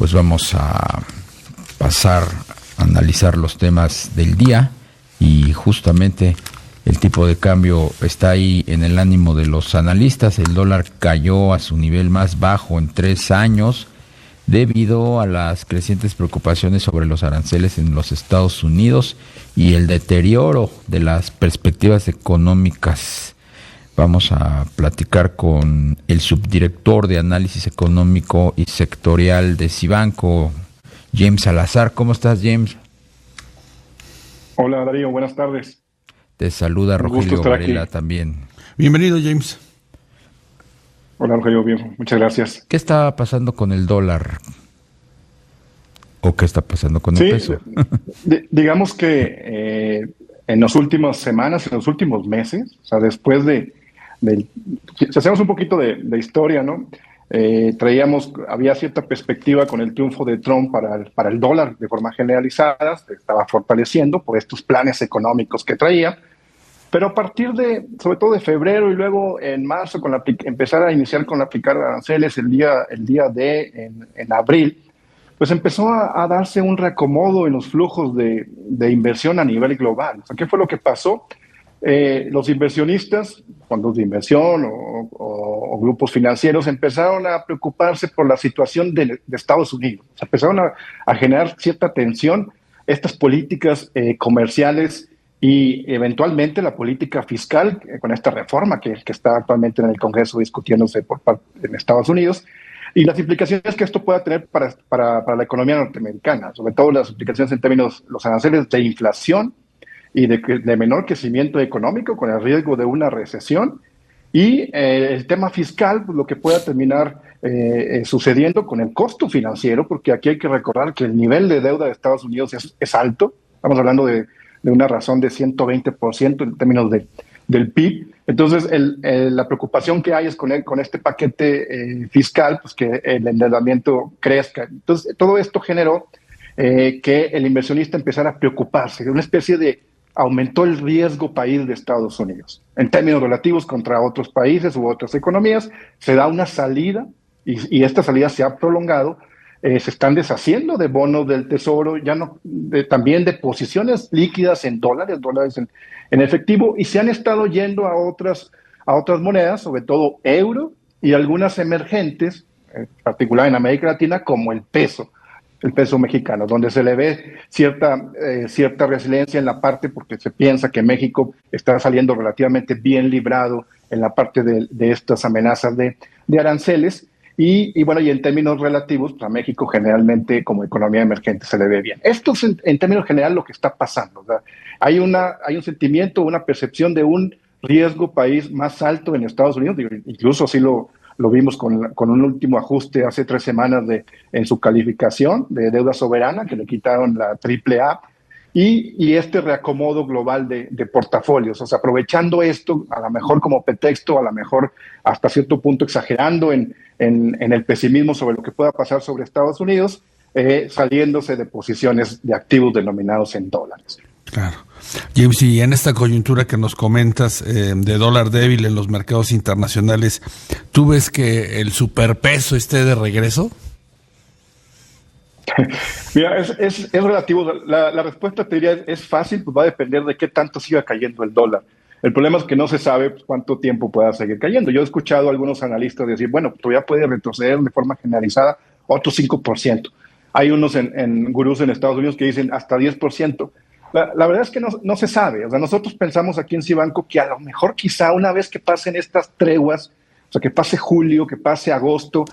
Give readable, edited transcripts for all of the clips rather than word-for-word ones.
pues vamos a pasar a analizar los temas del día y justamente el tipo de cambio está ahí en el ánimo de los analistas. El dólar cayó a su nivel más bajo en 3 años debido a las crecientes preocupaciones sobre los aranceles en los Estados Unidos y el deterioro de las perspectivas económicas. Vamos a platicar con el subdirector de análisis económico y sectorial de Cibanco, James Salazar. ¿Cómo estás, James? Hola, Darío, buenas tardes. Te saluda Rogelio Varela también. Bienvenido, James. Hola, Rogelio, bien, muchas gracias. ¿Qué está pasando con el dólar? ¿O qué está pasando con el peso? Digamos que en las últimas semanas, en los últimos meses, o sea, después si hacemos un poquito de historia, ¿no? Había cierta perspectiva con el triunfo de Trump para el dólar de forma generalizada, se estaba fortaleciendo por estos planes económicos que traía, pero a partir sobre todo de febrero y luego en marzo, empezar a iniciar con aplicar aranceles en abril, pues empezó a darse un reacomodo en los flujos de inversión a nivel global. O sea, ¿qué fue lo que pasó? Los inversionistas, fondos de inversión o grupos financieros empezaron a preocuparse por la situación de Estados Unidos. O sea, empezaron a generar cierta tensión estas políticas comerciales y eventualmente la política fiscal con esta reforma que está actualmente en el Congreso discutiéndose en Estados Unidos y las implicaciones que esto pueda tener para la economía norteamericana, sobre todo las implicaciones en términos los aranceles de inflación y de menor crecimiento económico con el riesgo de una recesión y el tema fiscal, pues, lo que pueda terminar sucediendo con el costo financiero, porque aquí hay que recordar que el nivel de deuda de Estados Unidos es alto, estamos hablando de una razón de 120% en términos del PIB. Entonces, la preocupación que hay es con este paquete fiscal, pues que el endeudamiento crezca. Entonces, todo esto generó que el inversionista empezara a preocuparse, de una especie de aumentó el riesgo país de Estados Unidos. En términos relativos contra otros países u otras economías, se da una salida y esta salida se ha prolongado. Se están deshaciendo de bonos del Tesoro, también de posiciones líquidas en dólares en efectivo, y se han estado yendo a otras monedas, sobre todo euro y algunas emergentes, en particular en América Latina, como el peso mexicano, donde se le ve cierta resiliencia en la parte, porque se piensa que México está saliendo relativamente bien librado en la parte de estas amenazas de aranceles. Y bueno, y en términos relativos, pues a México generalmente como economía emergente se le ve bien. Esto es en términos general lo que está pasando. ¿Verdad? Hay un sentimiento, una percepción de un riesgo país más alto en Estados Unidos, incluso así lo vimos con un último ajuste hace 3 semanas en su calificación de deuda soberana, que le quitaron la AAA, y este reacomodo global de portafolios. O sea, aprovechando esto, a lo mejor como pretexto, a lo mejor hasta cierto punto exagerando en el pesimismo sobre lo que pueda pasar sobre Estados Unidos, saliéndose de posiciones de activos denominados en dólares. Claro. James, y en esta coyuntura que nos comentas de dólar débil en los mercados internacionales, ¿tú ves que el superpeso esté de regreso? Mira, es relativo. La respuesta, te diría, es fácil, pues va a depender de qué tanto siga cayendo el dólar. El problema es que no se sabe cuánto tiempo pueda seguir cayendo. Yo he escuchado a algunos analistas decir, bueno, todavía puede retroceder de forma generalizada otro 5%. Hay unos en gurús en Estados Unidos que dicen hasta 10%. La verdad es que no se sabe. O sea, nosotros pensamos aquí en Cibanco que a lo mejor quizá una vez que pasen estas treguas, o sea, que pase julio, que pase agosto,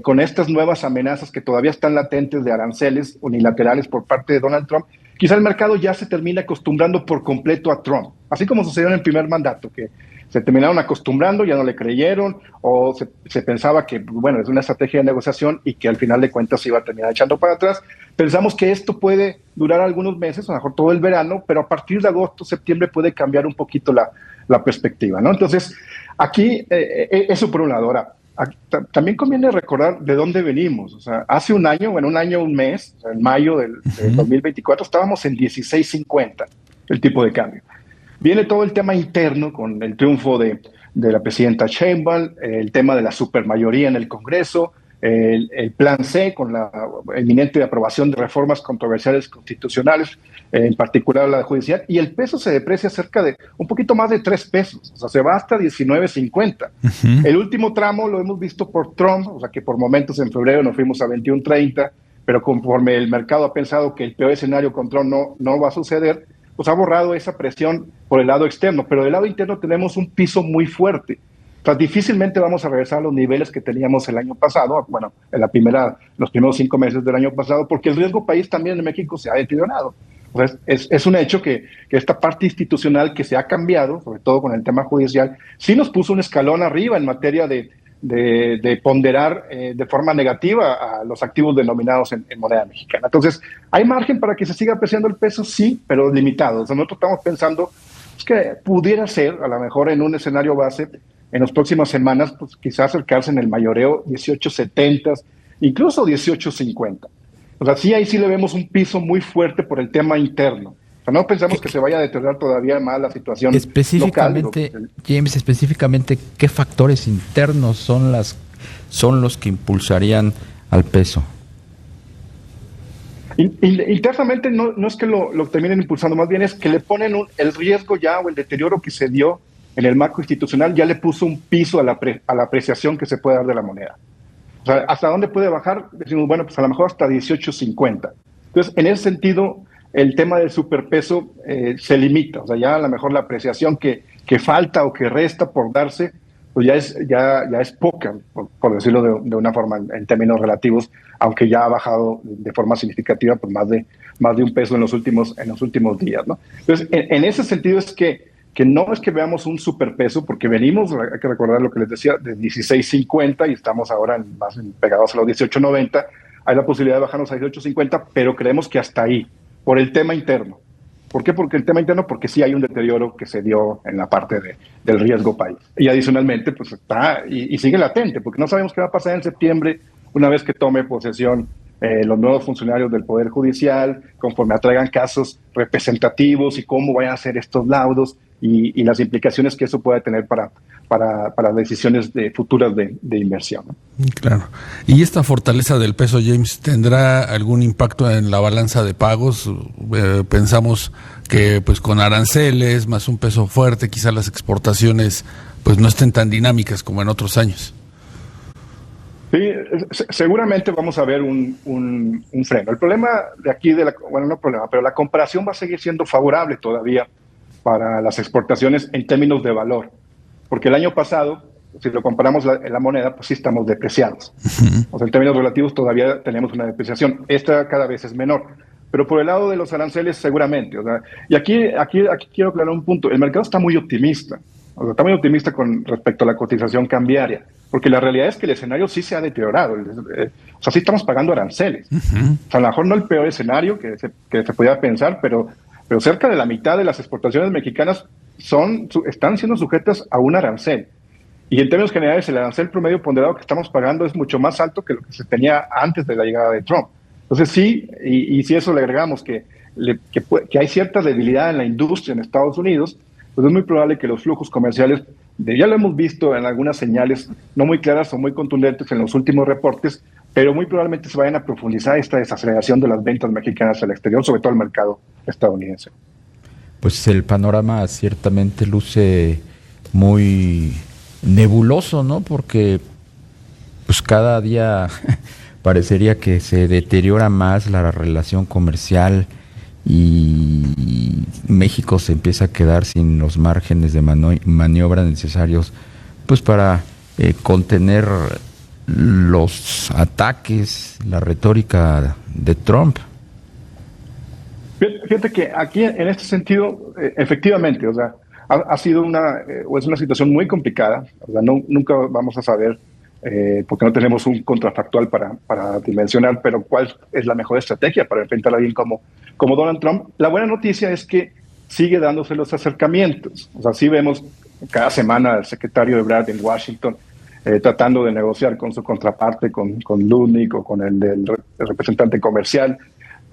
con estas nuevas amenazas que todavía están latentes de aranceles unilaterales por parte de Donald Trump, quizá el mercado ya se termina acostumbrando por completo a Trump, así como sucedió en el primer mandato, que se terminaron acostumbrando, ya no le creyeron, o se pensaba que, bueno, es una estrategia de negociación y que al final de cuentas se iba a terminar echando para atrás. Pensamos que esto puede durar algunos meses, a lo mejor todo el verano, pero a partir de agosto, septiembre puede cambiar un poquito la perspectiva, ¿no? Entonces, aquí, eso por un lado. Ahora, también conviene recordar de dónde venimos. O sea, hace un año, un mes, o sea, en mayo del 2024, estábamos en 16.50 el tipo de cambio. Viene todo el tema interno con el triunfo de la presidenta Sheinbaum, el tema de la supermayoría en el Congreso, el plan C con la inminente aprobación de reformas controversiales constitucionales, en particular la judicial, y el peso se deprecia cerca de un poquito más de 3 pesos, o sea, se va hasta 19.50. El último tramo lo hemos visto por Trump, o sea, que por momentos en febrero nos fuimos a 21.30, pero conforme el mercado ha pensado que el peor escenario con Trump no va a suceder, pues ha borrado esa presión por el lado externo, pero del lado interno tenemos un piso muy fuerte. O sea, difícilmente vamos a regresar a los niveles que teníamos el año pasado, bueno, en los primeros 5 meses del año pasado, porque el riesgo país también en México se ha deteriorado. O sea, es un hecho que esta parte institucional que se ha cambiado, sobre todo con el tema judicial, sí nos puso un escalón arriba en materia de ponderar de forma negativa a los activos denominados en moneda mexicana. Entonces, ¿hay margen para que se siga apreciando el peso? Sí, pero limitado. O sea, nosotros estamos pensando que pudiera ser, a lo mejor en un escenario base, en las próximas semanas, pues quizás acercarse en el mayoreo 18.70, incluso 18.50. O sea, sí, ahí sí le vemos un piso muy fuerte por el tema interno. O sea, no pensamos que se vaya a deteriorar todavía más la situación específicamente, local. James, específicamente, ¿qué factores internos son los que impulsarían al peso? Internamente no es que lo terminen impulsando, más bien es que le ponen el riesgo ya o el deterioro que se dio en el marco institucional, ya le puso un piso a la apreciación que se puede dar de la moneda. O sea, ¿hasta dónde puede bajar? Decimos, bueno, pues a lo mejor hasta 18.50. Entonces, en ese sentido, el tema del superpeso se limita. O sea, ya a lo mejor la apreciación que falta o que resta por darse, pues ya es poca, por decirlo de una forma en términos relativos, aunque ya ha bajado de forma significativa por más de un peso en los últimos días, ¿no? Entonces, en ese sentido es que no es que veamos un superpeso, porque venimos, hay que recordar lo que les decía, de 16.50 y estamos ahora más pegados a los 18.90. Hay la posibilidad de bajarnos a 18.50, pero creemos que hasta ahí, por el tema interno. ¿Por qué? Porque el tema interno, porque sí hay un deterioro que se dio en la parte del riesgo país. Y adicionalmente, pues está y sigue latente, porque no sabemos qué va a pasar en septiembre, una vez que tome posesión los nuevos funcionarios del Poder Judicial, conforme atraigan casos representativos y cómo vayan a ser estos laudos y las implicaciones que eso pueda tener para decisiones futuras de inversión, ¿no? Claro. ¿Y esta fortaleza del peso, James, tendrá algún impacto en la balanza de pagos? Pensamos que pues con aranceles, más un peso fuerte, quizás las exportaciones pues no estén tan dinámicas como en otros años. Sí, seguramente vamos a ver un freno. El problema de aquí, no problema, pero la comparación va a seguir siendo favorable todavía para las exportaciones en términos de valor. Porque el año pasado, si lo comparamos la moneda, pues sí estamos depreciados. O sea, en términos relativos todavía tenemos una depreciación. Esta cada vez es menor. Pero por el lado de los aranceles, seguramente. O sea, y aquí quiero aclarar un punto. El mercado está muy optimista. O sea, está muy optimista con respecto a la cotización cambiaria. Porque la realidad es que el escenario sí se ha deteriorado. O sea, sí estamos pagando aranceles. O sea, a lo mejor no el peor escenario que se podía pensar, pero cerca de la mitad de las exportaciones mexicanas están siendo sujetas a un arancel. Y en términos generales, el arancel promedio ponderado que estamos pagando es mucho más alto que lo que se tenía antes de la llegada de Trump. Entonces sí, y si eso le agregamos que hay cierta debilidad en la industria en Estados Unidos, pues es muy probable que los flujos comerciales, ya lo hemos visto en algunas señales no muy claras o muy contundentes en los últimos reportes, pero muy probablemente se vayan a profundizar esta desaceleración de las ventas mexicanas al exterior, sobre todo al mercado estadounidense. Pues el panorama ciertamente luce muy nebuloso, ¿no? Porque pues cada día parecería que se deteriora más la relación comercial y México se empieza a quedar sin los márgenes de maniobra necesarios pues para contener los ataques, la retórica de Trump. Fíjate que aquí en este sentido, efectivamente, o sea, ha sido es una situación muy complicada. O sea, nunca vamos a saber, porque no tenemos un contrafactual para dimensionar, pero cuál es la mejor estrategia para enfrentar a alguien como Donald Trump. La buena noticia es que sigue dándose los acercamientos. O sea, sí vemos cada semana al secretario Ebrard en Washington tratando de negociar con su contraparte, con Lutnick o con el representante comercial.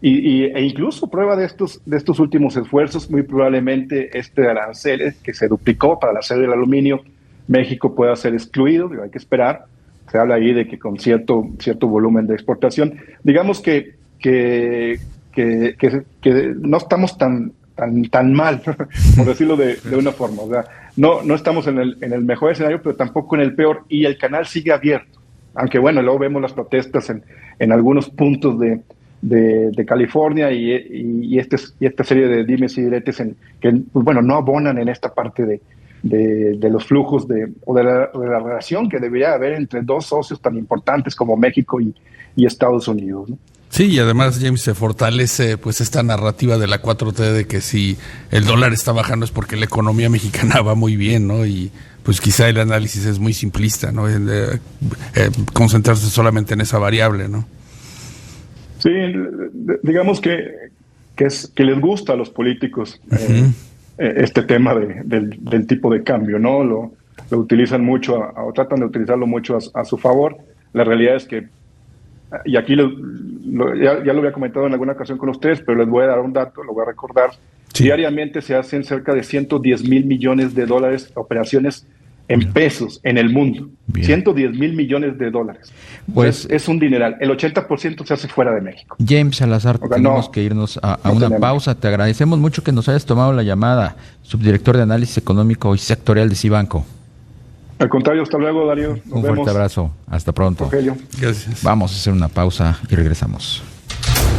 E incluso prueba de estos últimos esfuerzos, muy probablemente este arancel que se duplicó para la serie del aluminio, México pueda ser excluido, hay que esperar, se habla ahí de que con cierto volumen de exportación, digamos que no estamos tan mal, por decirlo de una forma. O sea, no estamos en el mejor escenario, pero tampoco en el peor, y el canal sigue abierto. Aunque bueno, luego vemos las protestas en algunos puntos de California y esta serie de dimes y diretes que, pues, bueno, no abonan en esta parte de los flujos o de la relación que debería haber entre dos socios tan importantes como México y Estados Unidos, ¿no? Sí, y además, James, se fortalece pues esta narrativa de la 4T de que si el dólar está bajando es porque la economía mexicana va muy bien, ¿no? Y pues quizá el análisis es muy simplista, ¿no? Concentrarse solamente en esa variable, ¿no? Sí, digamos que les gusta a los políticos este tema del tipo de cambio, ¿no? Lo utilizan mucho o tratan de utilizarlo mucho a su favor. La realidad es que, y aquí ya lo había comentado en alguna ocasión con ustedes, pero les voy a dar un dato, lo voy a recordar. Sí. Diariamente se hacen cerca de 110,000 millones de dólares operaciones en pesos en el mundo. Bien. 110,000 millones de dólares. Pues es un dineral. El 80% se hace fuera de México. James Salazar, tenemos que irnos a una pausa. Te agradecemos mucho que nos hayas tomado la llamada, subdirector de análisis económico y sectorial de Cibanco. Al contrario, hasta luego, Darío. Un fuerte abrazo. Hasta pronto. Rogelio. Gracias. Vamos a hacer una pausa y regresamos.